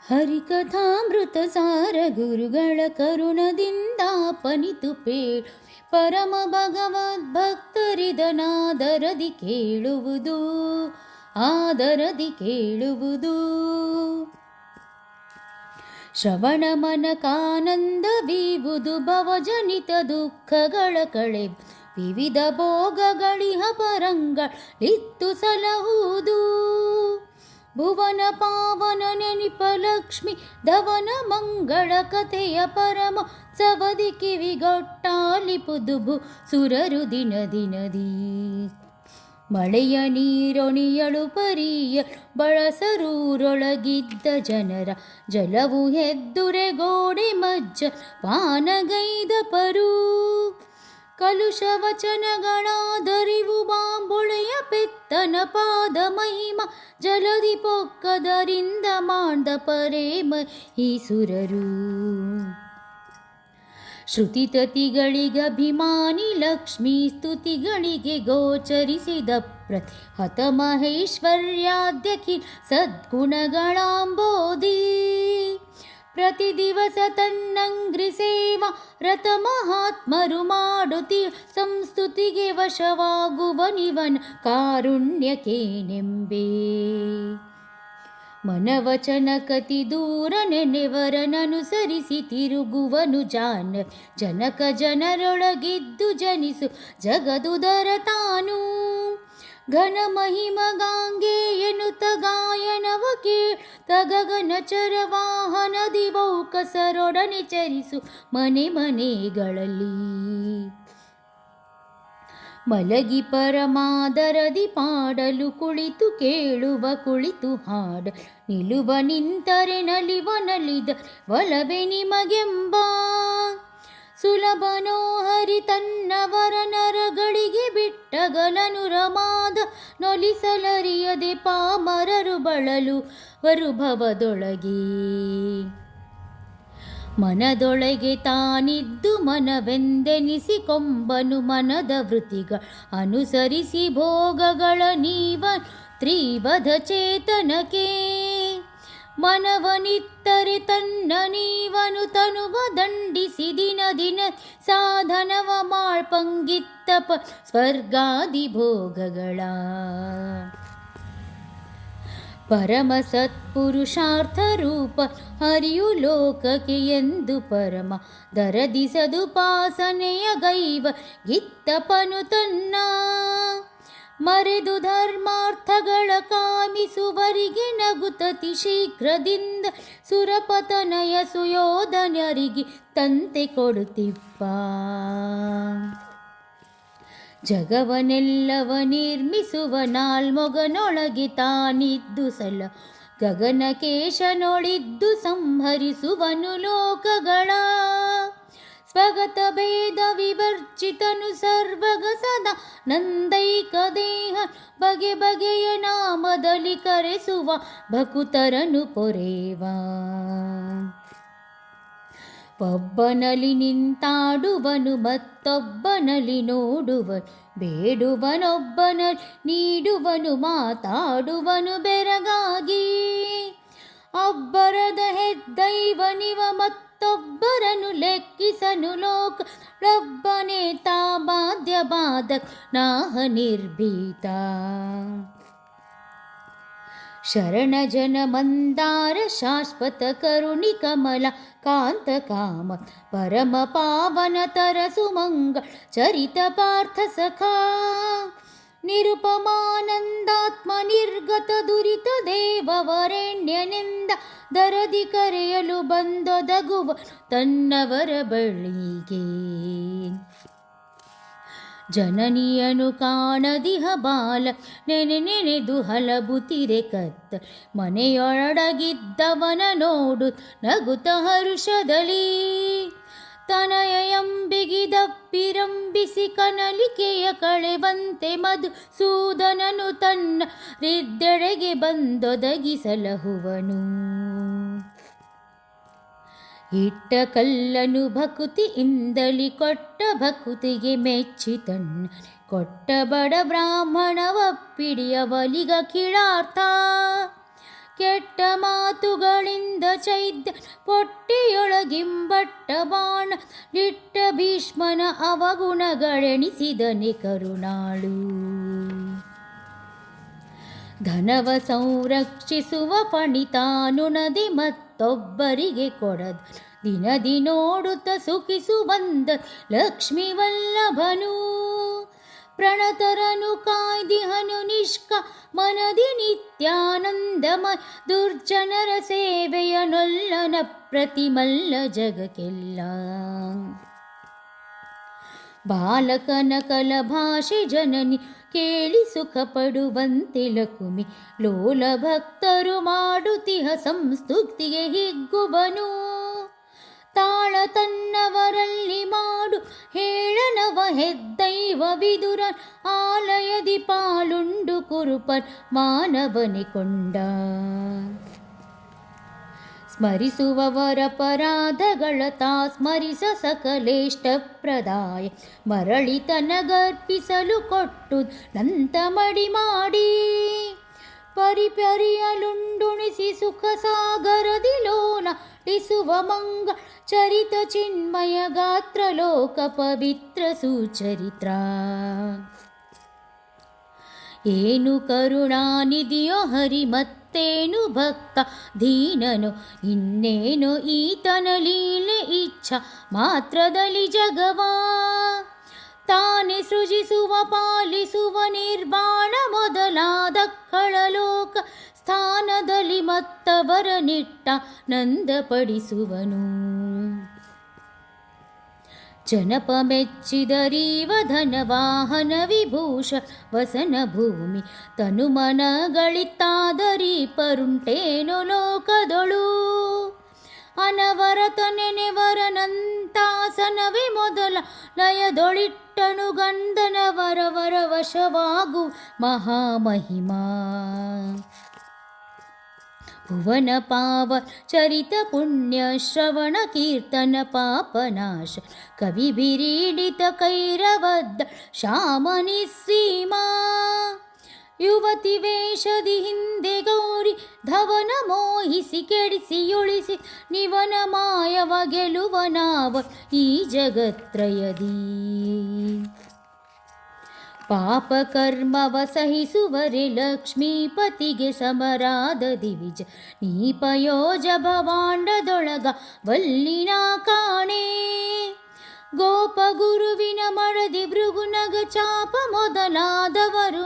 ಹರಿಕಥಾಮೃತ ಸಾರ ಗುರುಗಳ ಕರುಣದಿಂದ ಪನಿತು ಪೇಳು ಪರಮ ಭಗವದ್ಭಕ್ತರಿದನಾದರದಿ ಕೇಳುವುದು ಆದರದಿ ಕೇಳುವುದು. ಶ್ರವಣ ಮನಕಾನಂದವೀವುದು ಭವಜನಿತ ದುಃಖಗಳ ಕಳೆ ವಿವಿಧ ಭೋಗಗಳಿಹ ಪರಂಗಳಿತ್ತು ಸಲಹುವುದು. ಭುವನ ಪಾವನ ನೆನಿಪ ಲಕ್ಷ್ಮಿ ಧವನ ಮಂಗಳ ಕಥೆಯ ಪರಮೋತ್ಸವದಿ ಕಿವಿಗೊಟ್ಟಾಲಿಪುದುಬು ಸುರರು ದಿನ ದಿನದಿ. ಮಳೆಯ ನೀರೊಣಿಯಳು ಪರಿಯ ಬಳಸರೂರೊಳಗಿದ್ದ ಜನರ ಜಲವು ಹೆದ್ದುರೆ ಗೋಡೆ ಮಜ್ಜ ಪಾನಗೈದ ಪರು. ಕಲುಷ ವಚನಗಳಾದರಿವು ಬಾಂಬುಳೆಯ ಪೆತ್ತನ ಪಾದ ಮಹಿಮ ಜಲದಿ ಪೊಕ್ಕದರಿಂದ ಮಾಂಡ ಪರೇಮ ಈ ಸುರರು. ಶ್ರುತಿತತಿಗಳಿಗಭಿಮಾನಿ ಲಕ್ಷ್ಮೀ ಸ್ತುತಿಗಳಿಗೆ ಗೋಚರಿಸಿದ ಪ್ರತಿ ಹತ ಮಹೇಶ್ವರ್ಯಾದ್ಯಖಿಲ ಸದ್ಗುಣಗಳಾಂಬೋಧಿ. ಪ್ರತಿ ದಿವಸ ತನ್ನಂಗ್ರಿ ಸೇವಾ ರತ ಮಹಾತ್ಮರು ಮಾಡುತ್ತಿ ಸಂಸ್ತುತಿಗೆ ವಶವಾಗುವನಿವನ ಕಾರುಣ್ಯಕೇನೆಂಬೆ. ಮನವಚನ ಕತಿ ದೂರ ನೆನೆವರನನುಸರಿಸಿ ತಿರುಗುವನು ಜನಕ ಜನರೊಳಗಿದ್ದು ಜನಿಸು ಜಗದುದರ ತಾನು. ಘನ ಮಹಿಮ ಗಾಂಗೆಯನುತ ಗಾಯನವ ಕೇಳ್ತ ಗಗನ ಚರ ವಾಹನದಿ ಬೌಕಸರೊಡನೆ ಚರಿಸು ಮನೆ ಮನೆಗಳಲ್ಲಿ. ಮಲಗಿ ಪರಮಾದರದಿ ಪಾಡಲು ಕುಳಿತು ಕೇಳುವ ಕುಳಿತು ಹಾಡ ನಿಲುವ ನಿಂತರೆ ನಲಿವ ನಲಿದ ಒಲವೆ ನಿಮಗೆಂಬ. ಸುಲಭನೋ ಹರಿ ತನ್ನವರ ನರಗಳಿಗೆ ಬಿಟ್ಟಗಲನು ರಮಾದ ನೊಲಿಸಲರಿಯದೆ ಪಾಮರರು ಬಳಲು ವರುಭವದೊಳಗೆ. ಮನದೊಳಗೆ ತಾನಿದ್ದು ಮನವೆಂದೆನಿಸಿ ಕೊಂಬನು ಮನದ ವೃತ್ತಿಗ ಅನುಸರಿಸಿ ಭೋಗಗಳ ನೀವ ತ್ರಿವಧ ಚೇತನಕ್ಕೆ. ಮನವನಿತ್ತರೆ ತನ್ನ ನೀವನು ತನುವ ದಂಡಿಸಿ ದಿನ ದಿನ ಸಾಧನವ ಮಾಳ್ಪಂಗಿತ್ತಪ ಸ್ವರ್ಗಾದಿ ಭೋಗಗಳ. ಪರಮ ಸತ್ಪುರುಷಾರ್ಥ ರೂಪ ಹರಿಯು ಲೋಕಕ್ಕೆ ಎಂದು ಪರಮ ದರದಿ ಸದುಪಾಸನೆಯ ಗೈವ ಗಿತ್ತಪನು ತನ್ನ. ಮರೆದು ಧರ್ಮಾರ್ಥಗಳ ಕಾಮಿಸುವರಿಗೆ ನಗುತತಿ ಶೀಘ್ರದಿಂದ ಸುರಪತನಯ ಸುಯೋಧನರಿಗೆ ತಂತೆ ಕೊಡುತ್ತಿಪ್ಪ. ಜಗವನೆಲ್ಲವ ನಿರ್ಮಿಸುವ ನಾಲ್ಮೊಗನೊಳಗೆ ತಾನಿದ್ದು ಸಲ ಗಗನಕೇಶನೊಳಿದ್ದು ಸಂಹರಿಸುವನು ಲೋಕಗಳ. ಸ್ವಗತ ಭೇದ ವಿವರ್ಜಿತನು ಸರ್ವಗ ಸದಾ ನಂದೈಕ ದೇಹ ಬಗೆ ಬಗೆಯ ನಾಮದಲ್ಲಿ ಕರೆಸುವ ಭಕುತರನು ಪೊರೆವ. ಒಬ್ಬನಲ್ಲಿ ನಿಂತಾಡುವನು ಮತ್ತೊಬ್ಬನಲ್ಲಿ ನೋಡುವನು ಬೇಡುವನೊಬ್ಬನಲ್ಲಿ ನೀಡುವನು ಮಾತಾಡುವನು ಬೆರಗಾಗಿ. ಅಬ್ಬರದ ಹೆದ್ದೈವನಿವ ಮತ್ತೊಬ್ಬರನು ಲೆಕ್ಕಿಸನು ಲೋಕಳೊಬ್ಬನೇ ತಾ ಬಾಧ್ಯ ಬಾಧಕ ನಾಹ ನಿರ್ಭೀತ. ಶರಣ ಜನ ಮಂದಾರ ಶಾಶ್ವತ ಕರುಣಿ ಕಮಲ ಕಾಂತ ಕಾಮ ಪರಮ ಪಾವನ ತರಸು ಮಂಗಳ ಚರಿತ ಪಾರ್ಥ ಸಖಾ. ನಿರುಪಮಾನಂದಾತ್ಮ ನಿರ್ಗತ ದುರಿತ ದೇವವರೆಣ್ಯನೆಂದ ದರದಿ ಕರೆಯಲು ಬಂದೊದಗುವ ತನ್ನವರ ಬಳಿಗೆ. ಜನನಿಯನು ಕಾಣದಿಹ ಬಾಲ ನೆನೆದು ಹಲಬುತಿರೆ ಕತ್ತ ಮನೆಯೊಳಗಿದ್ದವನ ನೋಡು ನಗುತ ಹರುಷದಲ್ಲಿ. ತನಯ ಎಂಬಿಗಿದಪ್ಪಿರಂಬಿಸಿ ಕನಲಿಕೆಯ ಕಳೆವಂತೆ ಮಧುಸೂದನನು ತನ್ನ ಹೃದಯೆಡೆಗೆ ಬಂದೊದಗಿಸಲಹುವನು. ಇಟ್ಟ ಕಲ್ಲನು ಭಕುತಿಯಿಂದಲಿ ಕೊಟ್ಟ ಭಕುತಿಗೆ ಮೆಚ್ಚಿ ತನ್ನ ಕೊಟ್ಟ ಬಡ ಬ್ರಾಹ್ಮಣವಪ್ಪಿಡಿಯವಲಿಗ ಕಿಳಾರ್ಥ. ಕೆಟ್ಟ ಮಾತುಗಳಿಂದ ಚೈತ್ಯ ಪೊಟ್ಟೆಯೊಳಗಿಂಬಟ್ಟ ಬಾಣ ಲಿಟ್ಟ ಭೀಷ್ಮನ ಅವಗುಣಗಳೆಣಿಸಿದನೆ ಕರುಣಾಳು. ಧನವ ಸಂರಕ್ಷಿಸುವ ಪಣಿತಾನುಣದಿ ಮತ್ತೊಬ್ಬರಿಗೆ ಕೊಡದು ದಿನದಿ ನೋಡುತ್ತ ಸುಖಿಸು ಬಂದ ಲಕ್ಷ್ಮೀ ವಲ್ಲಭನು. ಪ್ರಣತರನು ಕಾಯ್ದಿಹನು ನಿಷ್ಕ ಮನದಿ ನಿತ್ಯಾನಂದಮಯ ದುರ್ಜನರ ಸೇವೆಯ ನೊಲ್ಲನ ಪ್ರತಿಮಲ್ಲ ಜಗಕ್ಕೆಲ್ಲ. ಬಾಲಕನ ಕಲ ಭಾಷೆ ಜನನಿ ಕೇಳಿ ಸುಖ ಪಡುವಂತೆ ಲಕುಮಿ ಲೋಲ ಭಕ್ತರು ಮಾಡುತ್ತಿಹ ಸಂಸ್ತುತಿಗೆ ಹಿಗ್ಗುವನು. ತಾಳ ತನ್ನವರಲ್ಲಿ ಮಾಡು ಹೇಳನವ ಹೆದ್ದೈವ ವಿದುರ ಆಲಯದಿ ಪಾಲುಂಡು ಕುರುಪನ್ ಮಾನವನೆ ಕೊಂಡ. ಸ್ಮರಿಸುವವರ ಪರಾಧಗಳ ತಾ ಸ್ಮರಿಸ ಸಕಲೇಷ್ಟ ಪ್ರದಾಯ ಮರಳಿ ತನಗರ್ಪಿಸಲು ಕೊಟ್ಟು ನಂತ ಮಡಿ ಮಾಡಿ. ಪರಿಪರಿಯಲುಂಡುಣಿಸಿ ಸುಖ ಸಾಗರದಿ ಲೋಲಾಡಿಸುವ ಮಂಗ ಚರಿತ ಚಿನ್ಮಯ ಗಾತ್ರ ಲೋಕ ಪವಿತ್ರ ಸುಚರಿತ್ರ. ಏನು ಕರುಣಾನಿಧಿಯೋ ಹರಿ ಮತ್ತೇನು ಭಕ್ತ ದೀನನು ಇನ್ನೇನು ಈತನ ಲೀಲೆ ಇಚ್ಛಾ ಮಾತ್ರದಲ್ಲಿ ಜಗವಾ. ತಾನೇ ಸೃಜಿಸುವ ಪಾಲಿಸುವ ನಿರ್ವಾಣ ಮೊದಲಾದ ಕಳಲೋಕ ಸ್ಥಾನದಲ್ಲಿ ಮತ್ತವರ ನಿಟ್ಟ ನಂದಪಡಿಸುವನು. ಜನಪ ಮೆಚ್ಚಿದರೀವ ಧನ ವಾಹನ ವಿಭೂಷ ವಸನ ಭೂಮಿ ತನುಮನಗಳಿತ್ತಾದರಿ ಪರುಂಟೇನೋ ಲೋಕದೊಳು. ಅನವರತ ನೆನೆವರನಂತಾಸನವೇ ಮೊದಲ ಲಯದೊಳಿಟ್ಟನು ಗಂಧನವರ ವರ ವಶವಾಗು ಮಹಾಮಹಿಮಾ. ಭುವನ ಪಾವ ಚರಿತ ಪುಣ್ಯ ಶ್ರವಣ ಕೀರ್ತನ ಪಾಪನಾಶ ಕವಿ ಬಿರೀಡಿತ ಕೈರವದ್ದ ಶ್ಯಾಮನಿ ಸೀಮಾ. ಯುವತಿ ವೇಷದಿ ಹಿಂದೆ ಗೌರಿ ಧವನ ಮೋಹಿಸಿ ಕೆಡಿಸಿಯುಳಿಸಿ ನಿವನ ಮಾಯವ ಗೆಲುವನಾವ ಈ ಜಗತ್ರಯದಿ. ಪಾಪ ಕರ್ಮವ ಸಹಿಸುವರೆ ಲಕ್ಷ್ಮೀಪತಿಗೆ ಸಮರಾದ ದಿವಿಜ ನೀಪಯೋಜ ಭವಾಂಡದೊಳಗ ವಲ್ಲಿನ ಕಾಣೆ. ಗೋಪ ಗುರುವಿನ ಮಡದಿ ಭೃಗುನಗ ಚಾಪ ಮೊದಲಾದವರು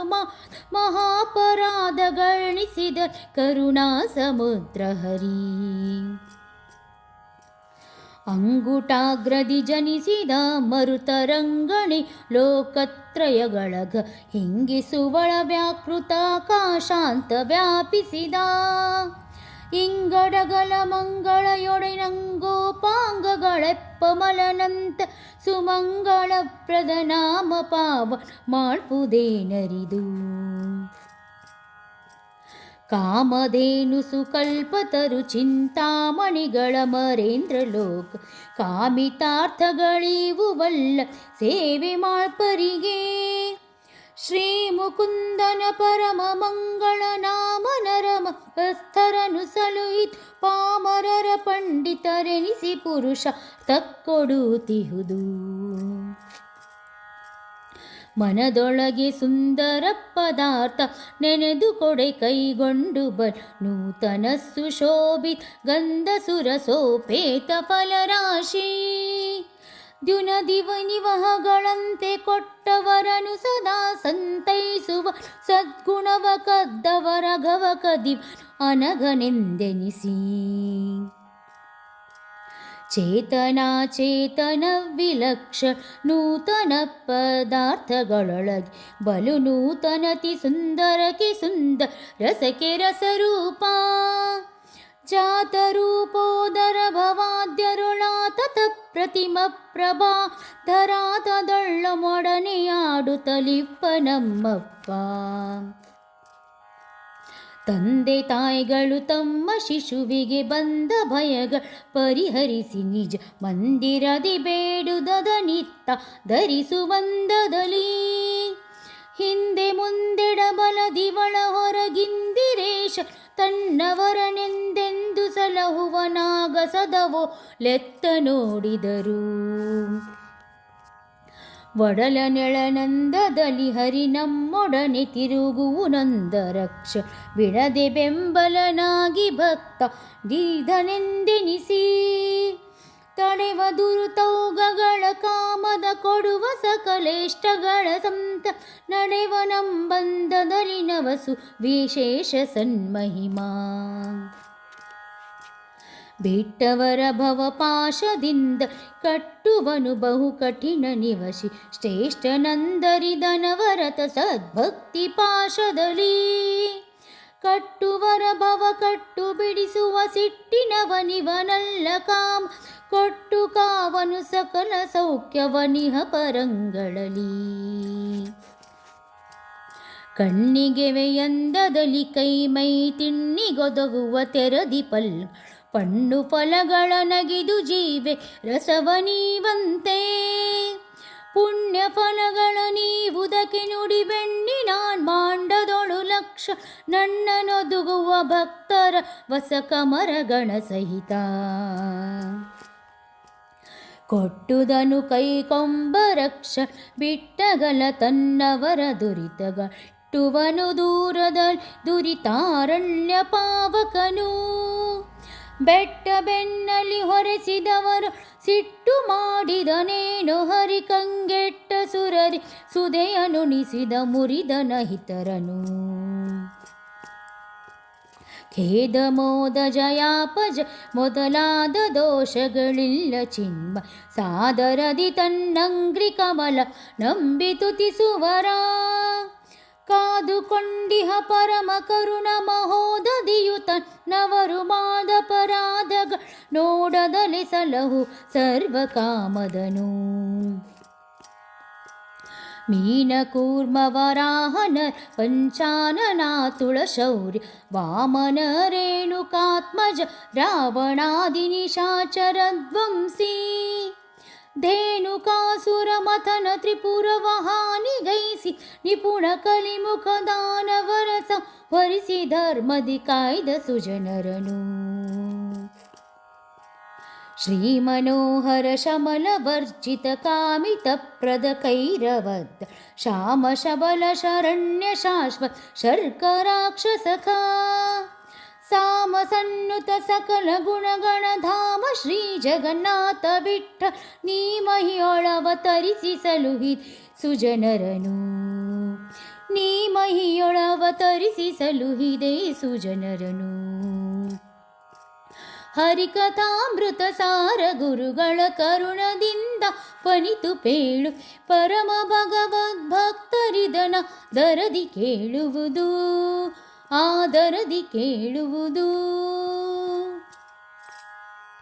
ಮಹಾಪರಾಧಗಣಿಸಿದ ಕರುಣಾ ಸಮುದ್ರ ಹರಿ. ಅಂಗುಟಾಗ್ರದಿ ಜನಿಸಿದ ಮರುತರಂಗಣಿ ಲೋಕತ್ರಯಗಳಗ ಹಿಂಗಿಸುವಳ ವ್ಯಾಕೃತ ಆಕಾಶಾಂತ ವ್ಯಾಪಿಸಿದ. ಇಂಗಡಗಲ ಮಂಗಳಯೊಡೆನಂಗೋಪಾಂಗಗಳೆಪ್ಪ ಮಲನಂತ ಸುಮಂಗಳ ಪ್ರದನಾಮ ಪಾವ ಮಾಡ್ಪುದೇನರಿದು. ಕಾಮಧೇನು ಸುಕಲ್ಪತರು ಚಿಂತಾಮಣಿಗಳ ಮರೇಂದ್ರ ಲೋಕ ಕಾಮಿತಾರ್ಥಗಳಿವುವಲ್ಲ ಸೇವೆ ಮಾಡ್ಪರಿಗೆ. ಶ್ರೀ ಮುಕುಂದನ ಪರಮ ಮಂಗಳ ನಾಮ ನರಮ ಕಸ್ಥರನು ಸಲುಹಿತ್ ಪಾಮರರ ಪಂಡಿತರೆನಿಸಿ ಪುರುಷ ತಕ್ಕೊಡುತ್ತಿಹುದು. ಮನದೊಳಗೆ ಸುಂದರ ಪದಾರ್ಥ ನೆನೆದು ಕೊಡೆ ಕೈಗೊಂಡು ಬಲ್ ನೂತನ ಸುಶೋಭಿತ್ ಗಂಧ ಸುರಸೋಪೇತ ಫಲರಾಶಿ. ದ್ಯುನದಿವನಿವಹಗಳಂತೆ ಕೊಟ್ಟವರನು ಸದಾ ಸಂತೈಸುವ ಸದ್ಗುಣವ ಕದ್ದವರ ಗವಕದಿ ಅನಗನೆಂದೆನಿಸಿ. ಚೇತನ ವಿಲಕ್ಷ ನೂತನ ಪದಾರ್ಥಗಳೊಳಗೆ ಬಲು ನೂತನತಿ ಸುಂದರಕ್ಕೆ ಸುಂದರ ರಸಕ್ಕೆ ರಸರೂಪ. ಜಾತರೂಪೋದರ ಭವಾದ್ಯರುಳಾತತ ಪ್ರತಿಮ ಪ್ರಭಾ ಧರಾತದಳ್ಳ ಮೊಡನೆಯಾಡುತ್ತಲಿಪ್ಪ ನಮ್ಮಪ್ಪ. ತಂದೆ ತಾಯಿಗಳು ತಮ್ಮ ಶಿಶುವಿಗೆ ಬಂದ ಭಯಗಳ ಪರಿಹರಿಸಿ ನಿಜ ಮಂದಿರದಿ ಬೇಡುದದ ನಿತ್ತ ಧರಿಸುವಂದದಲಿ. ಹಿಂದೆ ಮುಂದೆಡ ಬಲದಿವಳ ಹೊರಗಿಂದಿರೇಶ ತನ್ನವರನೆಂದೆಂದು ಸಲಹುವ ನಾಗಸದವೋ ಲೆತ್ತ ನೋಡಿದರು. ಒಡಲ ನೆಳನಂದದಲ್ಲಿ ಹರಿ ನಮ್ಮೊಡನೆ ತಿರುಗುವು ನಂದ ರಕ್ಷ ಬಿಡದೆ ಬೆಂಬಲನಾಗಿ ಭಕ್ತ ದೀರ್ಘನೆಂದೆನಿಸಿ ತಡೆವ ದುರುತೌಗಗಳ ಕಾಮದ ಕೊಡುವ ಸಕಲೇಷ್ಟಗಳ ಸಂತ ನಡೆವ ನಂಬಂಧದಲ್ಲಿ ನವಸು ವಿಶೇಷ ಸನ್ಮಹಿಮಾ ಬಿಟ್ಟವರ ಭವಪಾಶದಿಂದ ಕಟ್ಟುವನು ಬಹು ಕಠಿಣ ನಿವಸಿ ಶ್ರೇಷ್ಠ ನಂದರಿದನವರತ ಸದ್ಭಕ್ತಿ ಪಾಶದಲ್ಲಿ ಕಟ್ಟುವರ ಭವ ಕಟ್ಟು ಬಿಡಿಸುವ ಸಿಟ್ಟಿನವನಿವನಲ್ಲ ಕಾಮ ಕೊಟ್ಟು ಕಾವನು ಸಕಲ ಸೌಖ್ಯವನಿಹ ಪರಂಗಳಲ್ಲಿ ಕಣ್ಣಿಗೆವೆಯಂದದಲ್ಲಿ ಕೈ ಮೈ ತಿಣ್ಣಿಗೊದಗುವ ತೆರದಿ ಪಣ್ಣು ಫಲಗಳ ನಗಿದು ಜೀವೆ ರಸವನೀವಂತೆ ಪುಣ್ಯ ಫಲಗಳ ನೀವುದಕ್ಕೆ ನುಡಿ ಬೆಣ್ಣಿ ನಾನ್ ಮಾಂಡದೊಳು ಲಕ್ಷ ನನ್ನನೊದುಗುವ ಭಕ್ತರ ವಸಕಮರಗಣ ಸಹಿತ ಕೊಟ್ಟುದನು ಕೈಕೊಂಬ ರಕ್ಷ ಬಿಟ್ಟಗಲ ತನ್ನವರ ದುರಿತಗಟ್ಟುವನು ದೂರದಲ್ಲಿ ದುರಿತಾರಣ್ಯ ಪಾವಕನು ಬೆಟ್ಟ ಬೆನ್ನಲಿ ಹೊರೆಸಿದವರು ಸಿಟ್ಟು ಮಾಡಿದನೇನು ಹರಿ ಕಂಗೆಟ್ಟ ಸುರರಿ ಸುದೆಯನುಣಿಸಿದ ಮುರಿದನ ಹಿತರನು ಖೇದ ಮೋದ ಜಯಾಪಜ ಮೊದಲಾದ ದೋಷಗಳಿಲ್ಲ ಚಿನ್ಮ ಸಾದರದಿ ತನ್ನಂಗ್ರಿ ಕಮಲ ನಂಬಿ ತುತಿಸುವರ ಕಾದುಕೊಂಡಿಹ ಪರಮ ಕರುಣ ಮಹೋದದಿಯು ತನ್ನವರು ಮಾದಪರಾಧಗ ನೋಡದಲೆ ಸಲಹು ಸರ್ವಕಾಮದನು ಮೀನ ಕೂರ್ಮ ವರಾಹನ ಪಂಚಾನನ ತುಳಶೌರ್ಯ ವಾಮನ ರೇಣುಕಾತ್ಮಜ ರಾವಣಾದಿ ನಿಶಾಚರ ಧ್ವಂಸಿ ಧೇನುಕಾಸುರ ಮಥನ ತ್ರಿಪುರ ವಹಾನಿಗೈಸಿ ನಿಪುಣ ಕಲಿಮುಖ ದಾನವರ ಸಂಹರಿಸಿ ಧರ್ಮದಿ ಕಾಯ್ದ ಸುಜನರನು ಶ್ರೀ ಮನೋಹರ ಶಮಲ ವರ್ಜಿತ ಕಾಮಿತ ಪ್ರದ ಕೈರವದ್ದ ಶಾಮ ಶಬಲ ಶರಣ್ಯ ಶಾಶ್ವತ ಶರ್ಕರಾಕ್ಷಸಖ ಸಾಮ ಸನ್ನುತ ಸಕಲ ಗುಣಗಣ ಧಾಮ ಶ್ರೀ ಜಗನ್ನಾಥ ಬಿಟ್ಟ ನೀ ಮಹಿಯೊಳವತರಿಸಿ ಸಲುಹಿ ಸುಜನರನು ನೀ ಮಹಿಯೊಳವತರಿಸಿ ಸಲುಹಿದೆ ಸುಜನರನು ಹರಿಕಥಾಮೃತ ಸಾರ ಗುರುಗಳ ಕರುಣದಿಂದ ಪನಿತು ಪೇಳು ಪರಮ ಭಗವದ್ಭಕ್ತರಿದನ ದರದಿ ಕೇಳುವುದು ಆದರದಿ ಕೇಳುವುದು.